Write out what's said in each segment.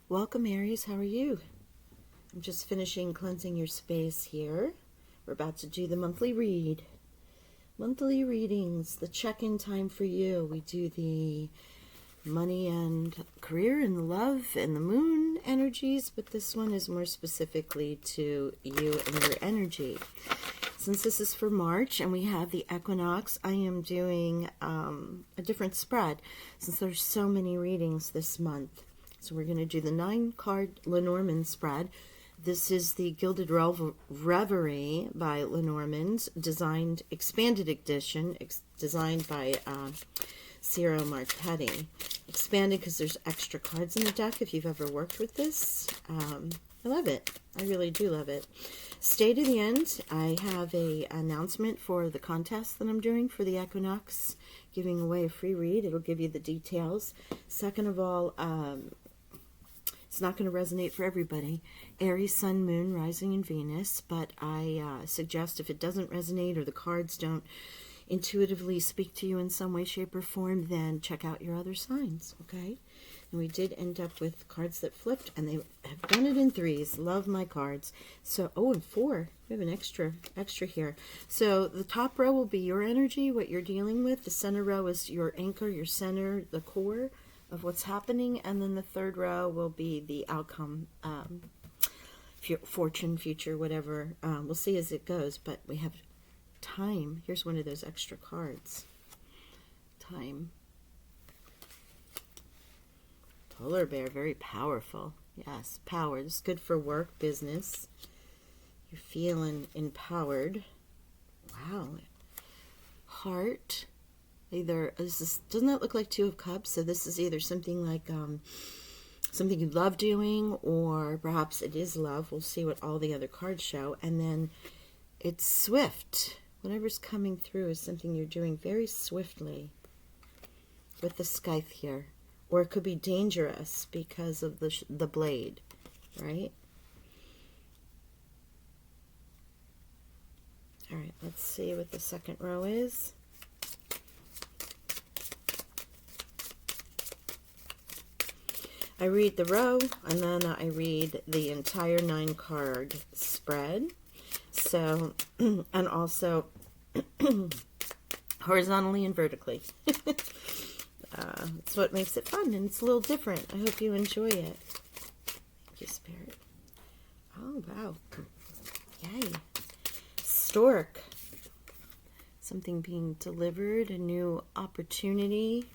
Welcome, Aries. How are you? I'm just finishing cleansing your space here. We're about to do the monthly read. Monthly readings, the check-in time for you. We do the money and career and the love and the moon energies, but this one is more specifically to you and your energy. Since this is for March and we have the equinox, I am doing a different spread since there's so many readings this month. So we're going to do the 9-card Lenormand spread. This is the Gilded Reverie by Lenormand, expanded edition, designed by Ciro Marchetti. Expanded because there's extra cards in the deck if you've ever worked with this. I love it. I really do love it. Stay to the end. I have an announcement for the contest that I'm doing for the equinox, giving away a free read. It'll give you the details. Second of all, it's not going to resonate for everybody. Aries, Sun, Moon, Rising, and Venus. But I suggest if it doesn't resonate or the cards don't intuitively speak to you in some way, shape, or form, then check out your other signs, okay? And we did end up with cards that flipped, and they have done it in 3s. Love my cards. So, and 4. We have an extra here. So the top row will be your energy, what you're dealing with. The center row is your anchor, your center, the core of what's happening, and then the third row will be the outcome, fortune, future, whatever. We'll see as it goes, but we have time. Here's one of those extra cards. Time. Polar bear, very powerful. Yes, power. This is good for work, business. You're feeling empowered. Wow. Heart. Doesn't that look like 2 of Cups? So this is either something like something you love doing, or perhaps it is love. We'll see what all the other cards show. And then it's swift. Whatever's coming through is something you're doing very swiftly with the scythe here. Or it could be dangerous because of the blade, right? All right, let's see what the second row is. I read the row, and then I read the entire 9-card spread. So, and also horizontally and vertically. It's what makes it fun, and it's a little different. I hope you enjoy it. Thank you, Spirit. Oh, wow. Yay. Stork. Something being delivered, a new opportunity.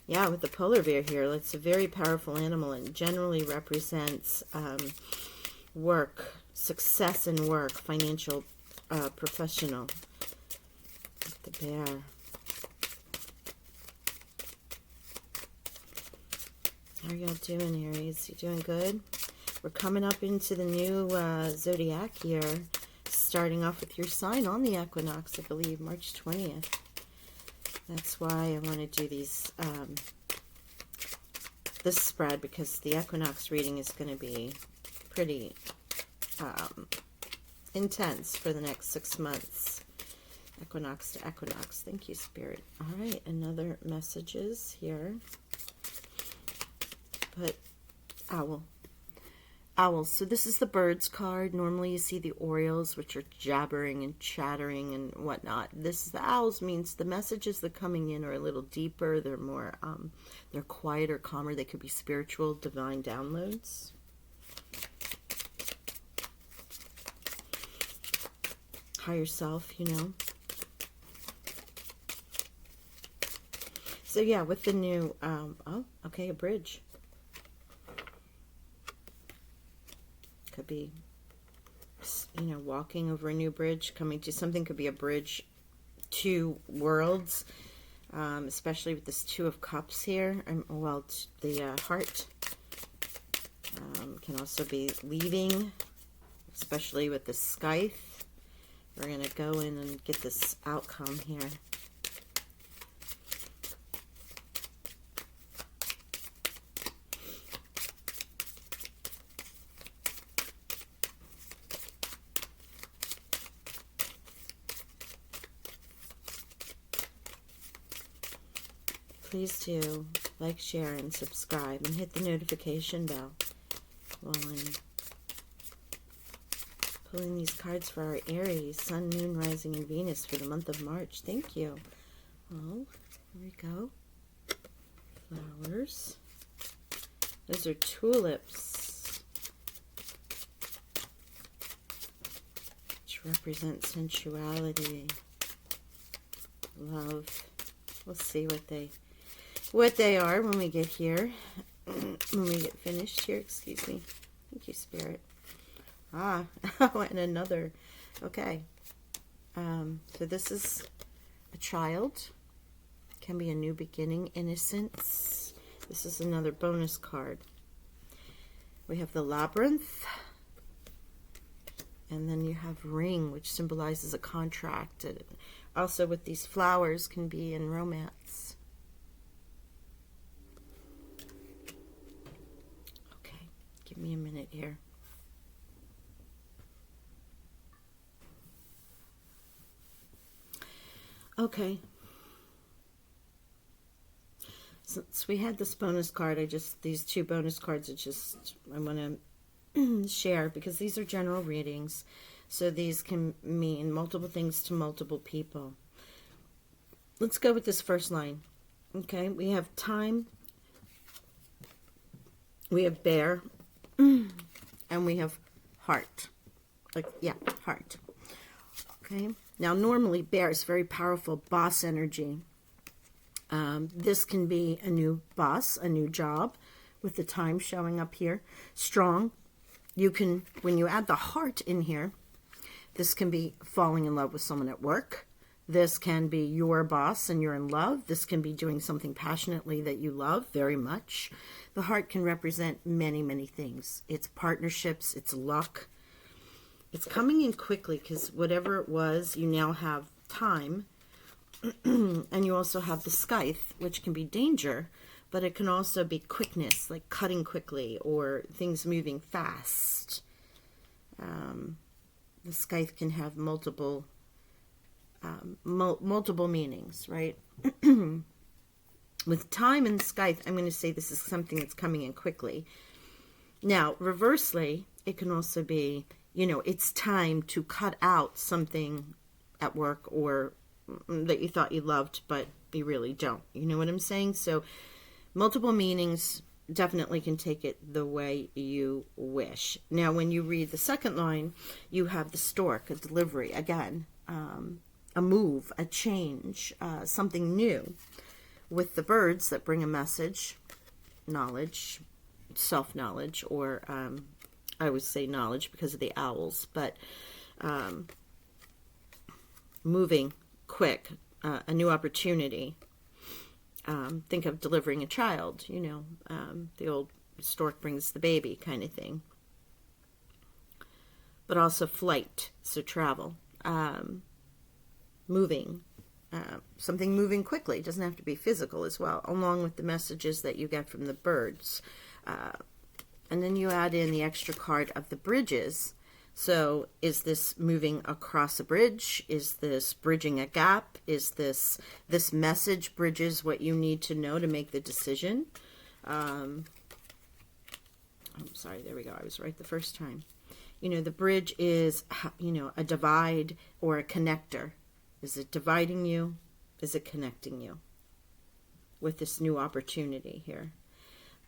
Yeah, with the polar bear here, it's a very powerful animal and generally represents work, success in work, financial, professional. The bear. How are y'all doing, Aries? You doing good? We're coming up into the new zodiac year, starting off with your sign on the equinox, I believe, March 20th. That's why I want to do these, this spread, because the equinox reading is going to be pretty intense for the next 6 months. Equinox to equinox. Thank you, Spirit. All right, another messages here. But owl. Owls. So this is the birds card. Normally you see the Orioles, which are jabbering and chattering and whatnot. This is the owls, means the messages that are coming in are a little deeper. They're more, they're quieter, calmer. They could be spiritual, divine downloads. Higher self, you know. So yeah, with the new, oh, okay, a bridge. Could be, you know, walking over a new bridge, coming to something. Could be a bridge to worlds, especially with this 2 of Cups here. Well, the heart can also be leaving, especially with the scythe. We're going to go in and get this outcome here. please do like, share, and subscribe, and hit the notification bell while I'm pulling these cards for our Aries, Sun, Moon, Rising, and Venus for the month of March. Thank you. Well, here we go. Flowers. Those are tulips, which represent sensuality, love. We'll see what they are when we get here, when we get finished here. Excuse me. Thank you, Spirit. Ah, and another. Okay. So this is a child. Can be a new beginning, innocence. This is another bonus card. We have the labyrinth. And then you have ring, which symbolizes a contract. And also with these flowers can be in romance. Okay, give me a minute here. Okay. Since we had this bonus card, these two bonus cards I want to share because these are general readings. So these can mean multiple things to multiple people. Let's go with this first line. Okay, we have time, we have bear, and we have heart. Heart. Okay, now normally bear is very powerful, boss energy. This can be a new boss, a new job, with the time showing up here. Strong. You can, when you add the heart in here, this can be falling in love with someone at work. This can be your boss and you're in love. This can be doing something passionately that you love very much. The heart can represent many, many things. It's partnerships, it's luck. It's coming in quickly because whatever it was, you now have time. And you also have the scythe, which can be danger, but it can also be quickness, like cutting quickly or things moving fast. The scythe can have multiple meanings, right? With time and scythe, I'm going to say this is something that's coming in quickly. Now, reversely, it can also be, it's time to cut out something at work or that you thought you loved, but you really don't. You know what I'm saying? So multiple meanings, definitely can take it the way you wish. Now, when you read the second line, you have the stork, a delivery, again, a move, a change, something new. With the birds that bring a message, knowledge, self-knowledge, or I would say knowledge because of the owls, but moving, quick, a new opportunity. Think of delivering a child, the old stork brings the baby kind of thing. But also flight, so travel. Moving, something moving quickly. It doesn't have to be physical as well, along with the messages that you get from the birds. And then you add in the extra card of the bridges. So is this moving across a bridge? Is this bridging a gap? Is this message bridges what you need to know to make the decision? I'm sorry, there we go. I was right the first time. The bridge is, a divide or a connector. Is it dividing you? Is it connecting you with this new opportunity here?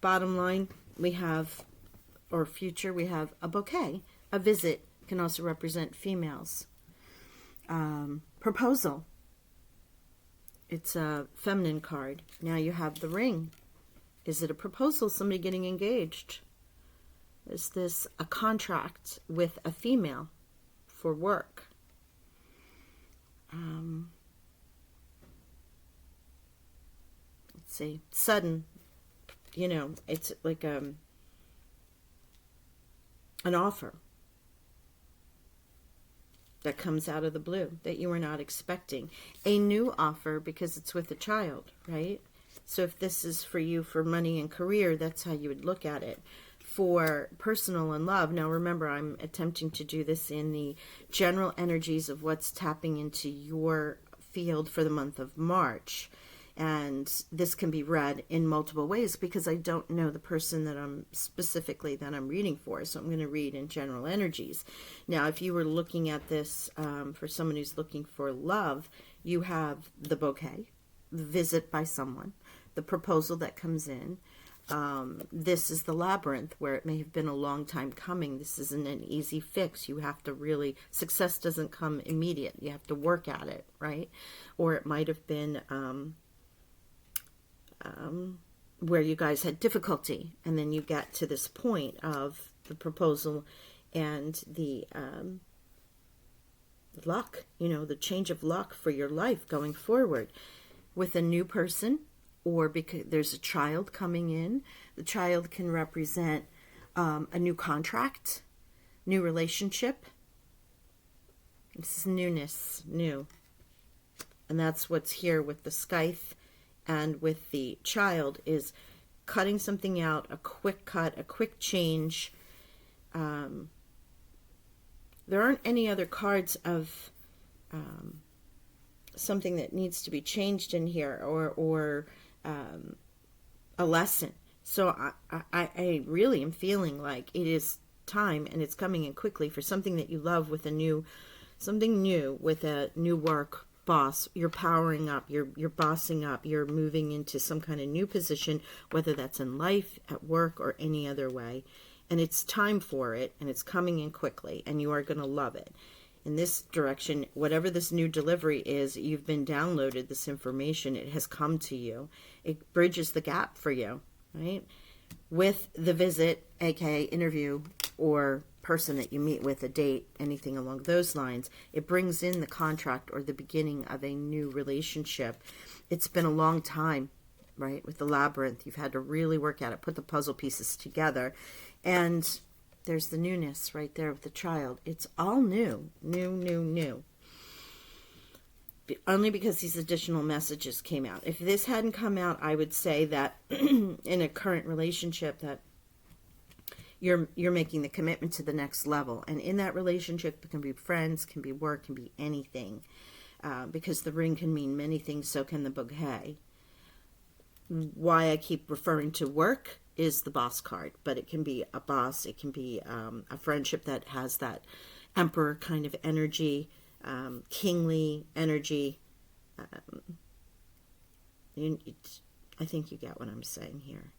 Bottom line, we have, or future, we have a bouquet. A visit can also represent females. Proposal. It's a feminine card. Now you have the ring. Is it a proposal? Somebody getting engaged? Is this a contract with a female for work? Let's see. Sudden. It's like an offer that comes out of the blue that you were not expecting. A new offer because it's with a child, right? So if this is for you for money and career, that's how you would look at it. For personal and love, now remember, I'm attempting to do this in the general energies of what's tapping into your field for the month of March. And this can be read in multiple ways because I don't know the person that I'm specifically that I'm reading for. So I'm going to read in general energies. Now, if you were looking at this for someone who's looking for love, you have the bouquet, the visit by someone, the proposal that comes in. This is the labyrinth where it may have been a long time coming. This isn't an easy fix. You have to really, success doesn't come immediate. You have to work at it, right? Or it might have been where you guys had difficulty, and then you get to this point of the proposal and the luck, the change of luck for your life going forward with a new person, or because there's a child coming in. The child can represent a new contract, new relationship. This is newness, new. And that's what's here with the scythe and with the child, is cutting something out, a quick cut, a quick change. There aren't any other cards of something that needs to be changed in here, or a lesson. So I really am feeling like it is time, and it's coming in quickly, for something that you love, with something new with a new work boss. You're powering up, you're bossing up, you're moving into some kind of new position, whether that's in life, at work, or any other way. And it's time for it, and it's coming in quickly, and you are going to love it. In this direction, whatever this new delivery is, you've been downloaded this information, it has come to you. It bridges the gap for you, right? With the visit, aka interview, or person that you meet with, a date, anything along those lines, it brings in the contract or the beginning of a new relationship. It's been a long time, right? With the labyrinth, you've had to really work at it, put the puzzle pieces together, and there's the newness right there with the child. It's all new. Only because these additional messages came out. If this hadn't come out, I would say that in a current relationship, that you're making the commitment to the next level. And in that relationship, it can be friends, can be work, can be anything. Because the ring can mean many things, so can the bouquet. Why I keep referring to work is the boss card, but it can be a boss, it can be a friendship that has that emperor kind of energy, kingly energy. I think you get what I'm saying here.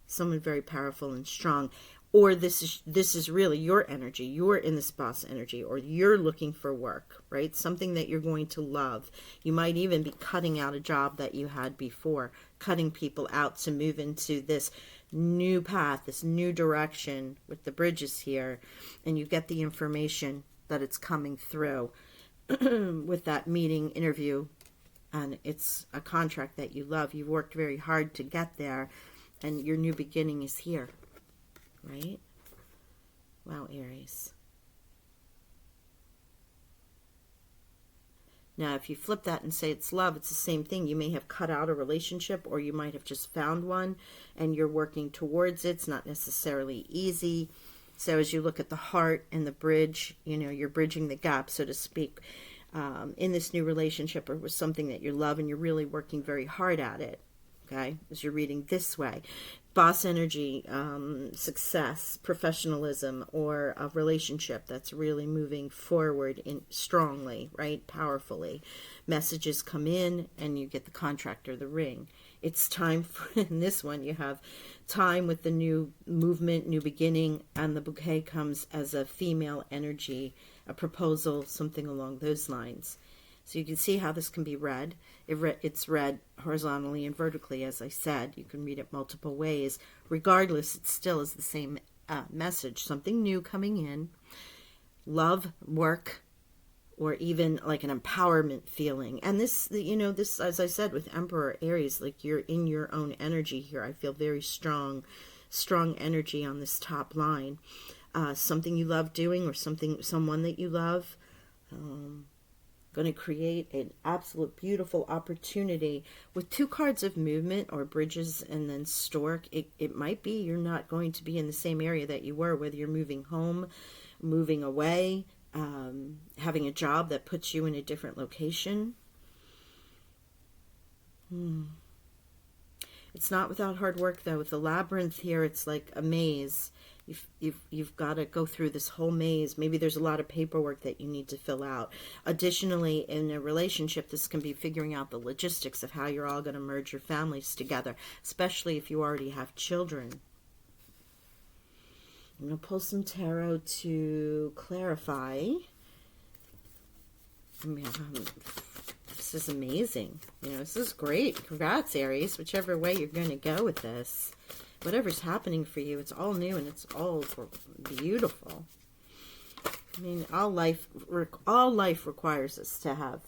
Someone very powerful and strong. Or this is really your energy. You're in this boss energy, or you're looking for work, right? Something that you're going to love. You might even be cutting out a job that you had before, cutting people out to move into this new path, this new direction with the bridges here, and you get the information that it's coming through with that meeting, interview, and it's a contract that you love. You've worked very hard to get there, and your new beginning is here. Right? Wow, Aries. Now, if you flip that and say it's love, it's the same thing. You may have cut out a relationship, or you might have just found one, and you're working towards it. It's not necessarily easy. So as you look at the heart and the bridge, you're bridging the gap, so to speak, in this new relationship, or with something that you love, and you're really working very hard at it. Okay, as you're reading this way, boss energy, success, professionalism, or a relationship that's really moving forward strongly, right, powerfully. Messages come in, and you get the contract or the ring. It's time for, in this one, you have time with the new movement, new beginning, and the bouquet comes as a female energy, a proposal, something along those lines. So you can see how this can be read. It's read horizontally and vertically, as I said. You can read it multiple ways. Regardless, it still is the same message. Something new coming in. Love, work, or even like an empowerment feeling. And this, as I said, with Emperor Aries, like you're in your own energy here. I feel very strong energy on this top line. Something you love doing, or someone that you love. Going to create an absolute beautiful opportunity with two cards of movement or bridges and then stork. It might be you're not going to be in the same area that you were, whether you're moving home, moving away, having a job that puts you in a different location. It's not without hard work, though. With the labyrinth here, it's like a maze. You've got to go through this whole maze. Maybe there's a lot of paperwork that you need to fill out. Additionally, in a relationship, this can be figuring out the logistics of how you're all going to merge your families together, especially if you already have children. I'm going to pull some tarot to clarify. I mean, this is amazing. You know, this is great. Congrats, Aries, whichever way you're going to go with this. Whatever's happening for you, it's all new and it's all beautiful. I mean, all life requires us to have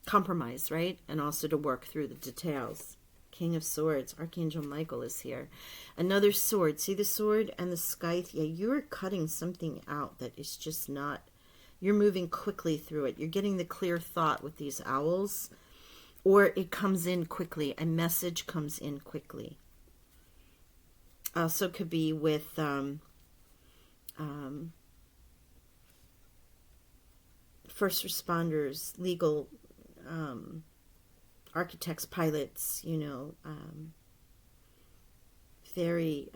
compromise, right? And also to work through the details. King of Swords, Archangel Michael is here. Another sword. See the sword and the scythe? Yeah, you're cutting something out that is just not... You're moving quickly through it. You're getting the clear thought with these owls. Or it comes in quickly. A message comes in quickly. Also could be with first responders, legal architects, pilots, you know, very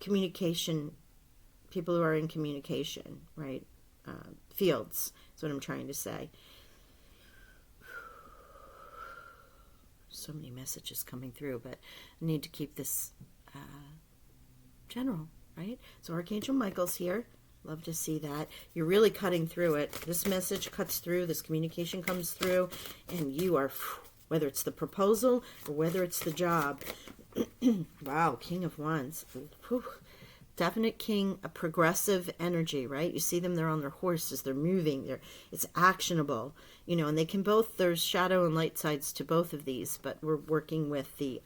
communication, people who are in communication, right? Fields, is what I'm trying to say. So many messages coming through, but I need to keep this general, right? So Archangel Michael's here. Love to see that. You're really cutting through it. This message cuts through, this communication comes through, and you are, whether it's the proposal or whether it's the job. Wow, King of Wands. Whew. Definite king, a progressive energy, right? You see them, they're on their horses, they're moving, it's actionable, you know, and they can both, there's shadow and light sides to both of these, but we're working with the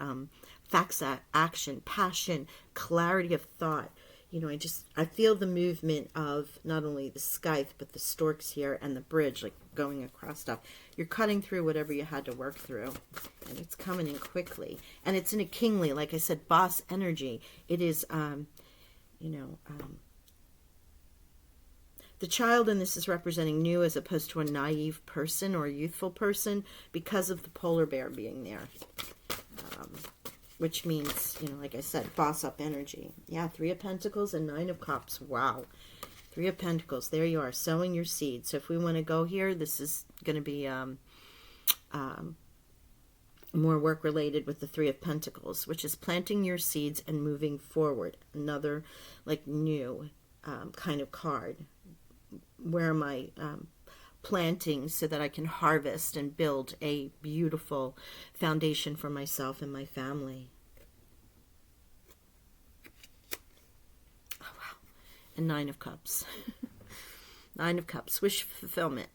facts, action, passion, clarity of thought. You know, I feel the movement of not only the scythe, but the storks here and the bridge, like going across stuff. You're cutting through whatever you had to work through, and it's coming in quickly. And it's in a kingly, like I said, boss energy. It is, the child in this is representing new as opposed to a naive person or a youthful person because of the polar bear being there. Which means, you know, like I said, boss up energy. Yeah, 3 of Pentacles and 9 of Cups. Wow. 3 of Pentacles. There you are, sowing your seed. So if we want to go here, this is going to be more work related with the 3 of Pentacles, which is planting your seeds and moving forward. Another, like, new kind of card. Where am I planting so that I can harvest and build a beautiful foundation for myself and my family. Oh, wow. And 9 of Cups. 9 of Cups. Wish fulfillment.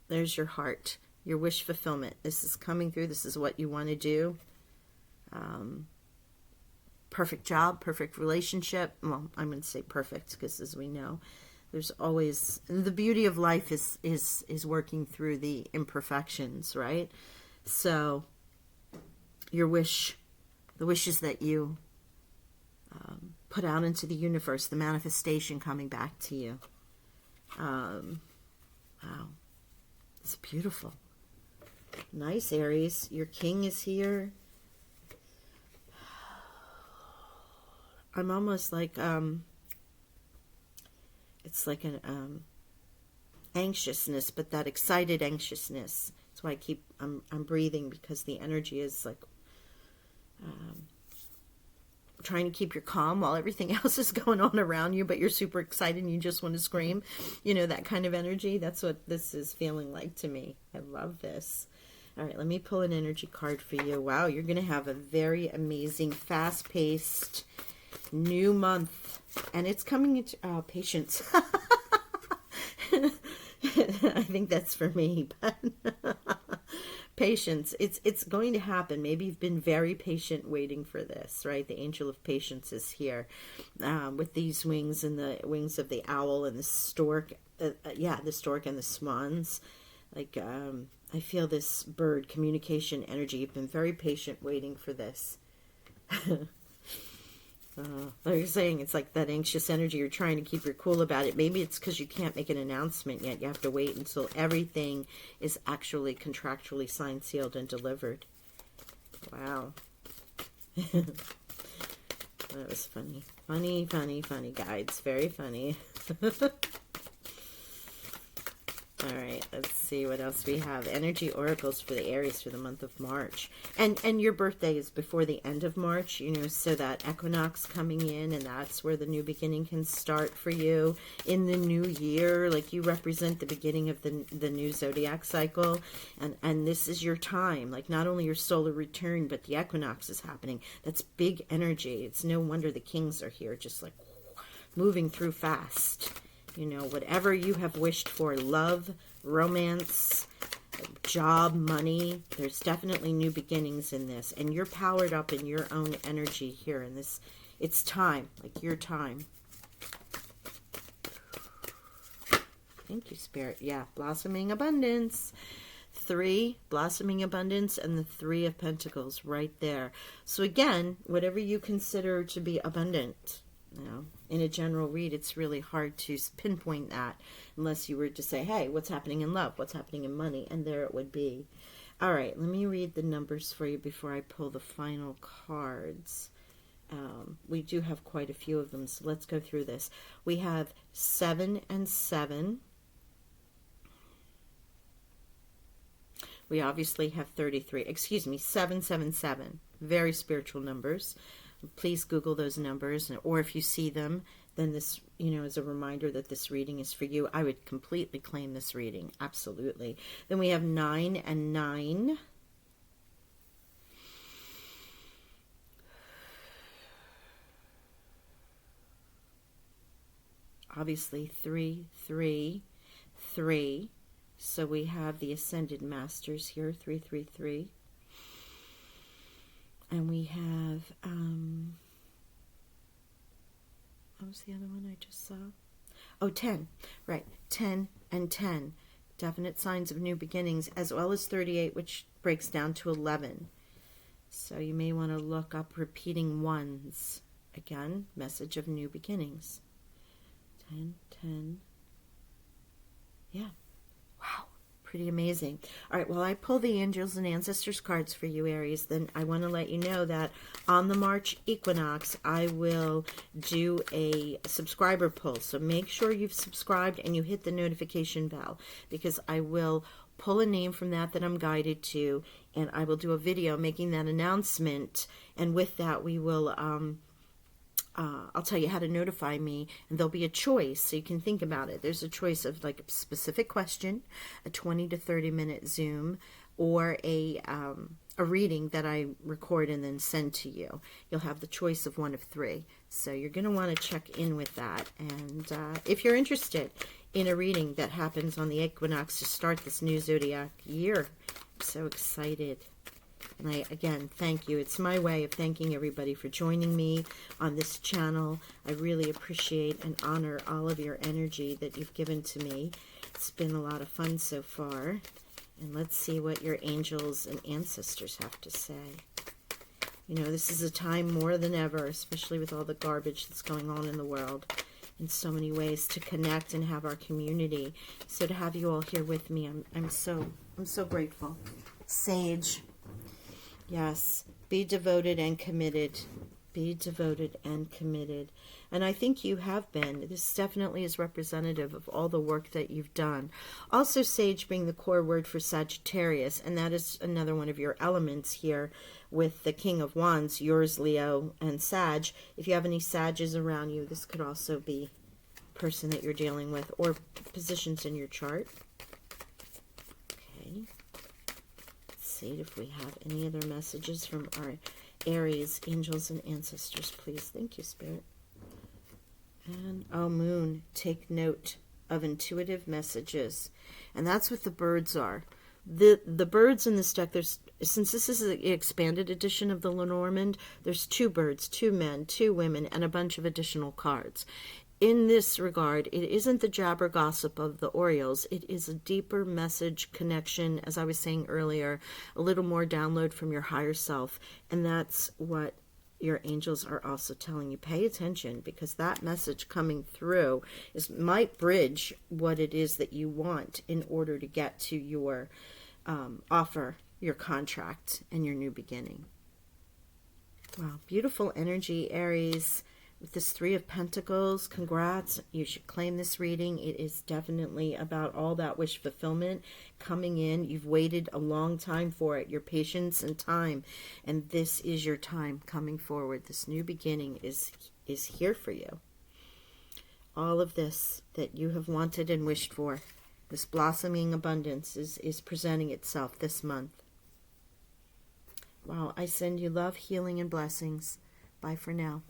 There's your heart. Your wish fulfillment. This is coming through. This is what you want to do. Perfect job. Perfect relationship. Well, I'm going to say perfect because as we know, there's always, the beauty of life is working through the imperfections, right? So your wish, the wishes that you put out into the universe, the manifestation coming back to you. Wow. It's beautiful. Nice, Aries. Your king is here. I'm almost like, it's like an anxiousness, but that excited anxiousness. That's why I'm breathing, because the energy is like trying to keep your calm while everything else is going on around you, but you're super excited and you just want to scream. You know, that kind of energy. That's what this is feeling like to me. I love this. All right, let me pull an energy card for you. Wow, you're going to have a very amazing, fast-paced new month, and it's coming into patience. I think that's for me, but patience. It's going to happen. Maybe you've been very patient waiting for this, right? The angel of patience is here with these wings and the wings of the owl and the stork. The stork and the swans. Like I feel this bird communication energy. You've been very patient waiting for this. Like you're saying, it's like that anxious energy. You're trying to keep your cool about it. Maybe it's because you can't make an announcement yet. You have to wait until everything is actually contractually signed, sealed, and delivered. Wow. That was funny. Funny, funny, funny, guides. Very funny. All right, let's see what else we have. Energy oracles for the Aries for the month of March. And your birthday is before the end of March, you know, so that equinox coming in, and that's where the new beginning can start for you in the new year. Like, you represent the beginning of the new zodiac cycle, and this is your time. Like, not only your solar return, but the equinox is happening. That's big energy. It's no wonder the kings are here, just like moving through fast. You know, whatever you have wished for, love, romance, job, money, there's definitely new beginnings in this. And you're powered up in your own energy here in this. It's time, like your time. Thank you, Spirit. Yeah, blossoming abundance. 3, blossoming abundance, and the 3 of Pentacles right there. So again, whatever you consider to be abundant, you know, in a general read, it's really hard to pinpoint that unless you were to say, hey, what's happening in love? What's happening in money? And there it would be. All right, let me read the numbers for you before I pull the final cards. We do have quite a few of them, so let's go through this. We have 7 and 7. We obviously have 33. Excuse me, 777. Very spiritual numbers. Please Google those numbers, or if you see them, then this, you know, is a reminder that this reading is for you. I would completely claim this reading. Absolutely. Then we have 9 and 9. Obviously 3, 3, 3. So we have the Ascended Masters here, 3, 3, 3. And we have, what was the other one I just saw? Oh, 10. Right, 10 and 10. Definite signs of new beginnings, as well as 38, which breaks down to 11. So you may want to look up repeating ones. Again, message of new beginnings. 10, 10. Yeah. Wow. Pretty amazing. All right, while I pull the angels and ancestors cards for you, Aries, then I want to let you know that on the March equinox, I will do a subscriber pull. So make sure you've subscribed and you hit the notification bell, because I will pull a name from that I'm guided to, and I will do a video making that announcement. And with that, we will I'll tell you how to notify me, and there'll be a choice, so you can think about it. There's a choice of like a specific question, a 20 to 30 minute Zoom, or a reading that I record and then send to you. You'll have the choice of one of 3. So you're going to want to check in with that. And if you're interested in a reading that happens on the equinox to start this new zodiac year, I'm so excited. And I, again, thank you. It's my way of thanking everybody for joining me on this channel. I really appreciate and honor all of your energy that you've given to me. It's been a lot of fun so far. And let's see what your angels and ancestors have to say. You know, this is a time more than ever, especially with all the garbage that's going on in the world, in so many ways, to connect and have our community. So to have you all here with me, I'm so grateful. Sage. Yes, be devoted and committed. Be devoted and committed. And I think you have been. This definitely is representative of all the work that you've done. Also, Sage being the core word for Sagittarius, and that is another one of your elements here with the King of Wands, yours, Leo, and Sag. If you have any Sages around you, this could also be a person that you're dealing with, or positions in your chart. Okay. See if we have any other messages from our Aries, angels, and ancestors, please. Thank you, Spirit. And, oh, Moon, take note of intuitive messages. And that's what the birds are. The birds in this deck, since this is an expanded edition of the Lenormand, there's 2 birds, 2 men, 2 women, and a bunch of additional cards. In this regard, it isn't the jabber gossip of the Orioles. It is a deeper message connection, as I was saying earlier, a little more download from your higher self. And that's what your angels are also telling you, pay attention, because that message coming through might bridge what it is that you want in order to get to your offer, your contract, and your new beginning. Wow, beautiful energy, Aries. With this Three of Pentacles, congrats. You should claim this reading. It is definitely about all that wish fulfillment coming in. You've waited a long time for it. Your patience and time. And this is your time coming forward. This new beginning is here for you. All of this that you have wanted and wished for, this blossoming abundance is presenting itself this month. Wow, I send you love, healing, and blessings. Bye for now.